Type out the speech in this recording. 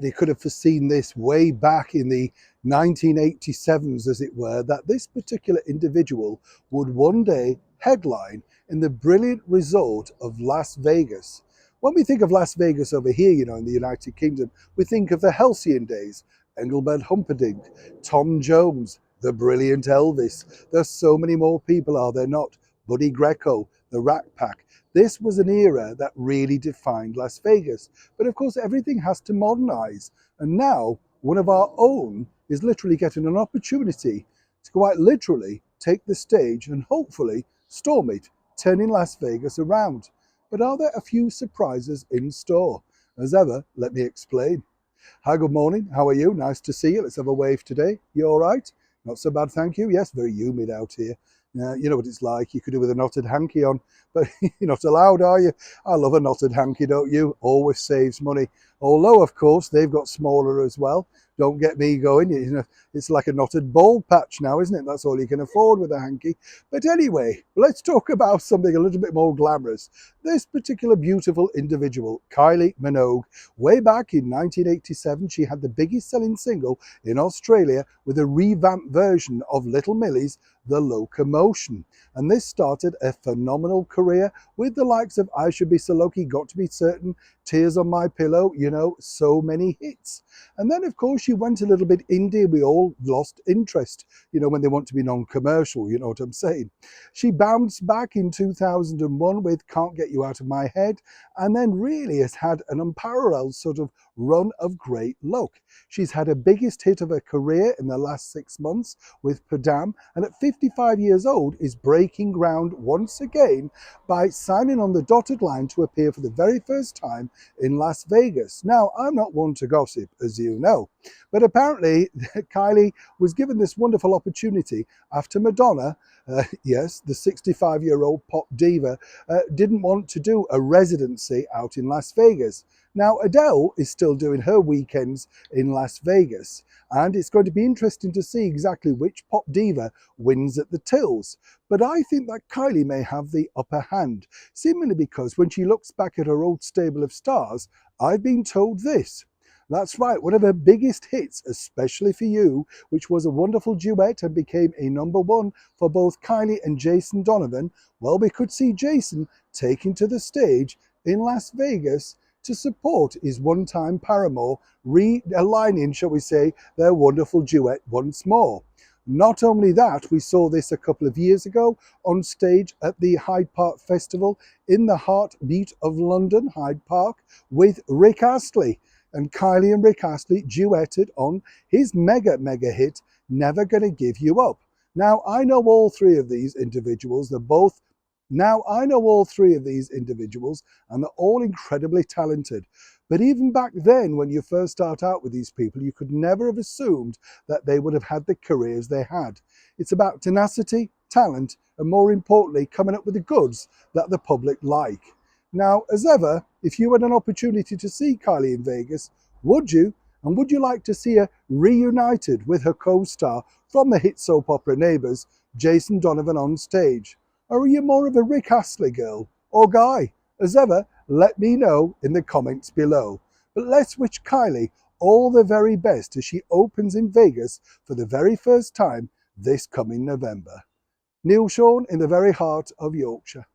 He could have foreseen this way back in the 1987s, as it were, that this particular individual would one day headline in the brilliant resort of Las Vegas. When we think of Las Vegas over here, in the United Kingdom, we think of the halcyon days, Engelbert Humperdinck, Tom Jones, the brilliant Elvis. There's so many more people, are there not? Buddy Greco, the Rat Pack. This was an era that really defined Las Vegas. But of course, everything has to modernize. And now one of our own is literally getting an opportunity to quite literally take the stage and hopefully storm it, turning Las Vegas around. But are there a few surprises in store? As ever, let me explain. Hi, good morning. How are you? Nice to see you. Let's have a wave today. You all right? Not so bad, thank you. Yes, very humid out here. You know what it's like. You could do with a knotted hanky on, but you're not allowed, are you? I love a knotted hanky, don't you? Always saves money. Although, of course, they've got smaller as well. Don't get me going. It's like a knotted bald patch now, isn't it? That's all you can afford with a hanky. But anyway, let's talk about something a little bit more glamorous. This particular beautiful individual, Kylie Minogue, way back in 1987, she had the biggest selling single in Australia with a revamped version of Little Millie's The Locomotion. And this started a phenomenal career with the likes of I Should Be So Lucky, Got to Be Certain, Tears on My Pillow, so many hits. And then, of course, she went a little bit indie. We all lost interest, when they want to be non-commercial, you know what I'm saying. She bounced back in 2001 with Can't Get You Out of My Head, and then really has had an unparalleled sort of run of great luck. She's had her biggest hit of her career in the last 6 months with Padam, and at 55 years old is breaking ground once again by signing on the dotted line to appear for the very first time in Las Vegas. Now, I'm not one to gossip, as you know, but apparently Kylie was given this wonderful opportunity after Madonna, yes, the 65-year-old pop diva, didn't want to do a residency out in Las Vegas. Now, Adele is still doing her weekends in Las Vegas, and it's going to be interesting to see exactly which pop diva wins at the tills. But I think that Kylie may have the upper hand, seemingly because when she looks back at her old stable of stars, I've been told this. That's right, one of her biggest hits, Especially for You, which was a wonderful duet and became a #1 for both Kylie and Jason Donovan. Well, we could see Jason taking to the stage in Las Vegas to support his one-time paramour, realigning, shall we say, their wonderful duet once more. Not only that, we saw this a couple of years ago on stage at the Hyde Park Festival in the heartbeat of London, Hyde Park, with Rick Astley. And Kylie and Rick Astley duetted on his mega hit, Never Gonna Give You Up. Now, I know all three of these individuals. And they're all incredibly talented. But even back then, when you first start out with these people, you could never have assumed that they would have had the careers they had. It's about tenacity, talent, and more importantly, coming up with the goods that the public like. Now, as ever, if you had an opportunity to see Kylie in Vegas, would you? And would you like to see her reunited with her co-star from the hit soap opera Neighbours, Jason Donovan, on stage? Or are you more of a Rick Astley girl or guy? As ever, let me know in the comments below. But let's wish Kylie all the very best as she opens in Vegas for the very first time this coming November. Neil Sean in the very heart of Yorkshire.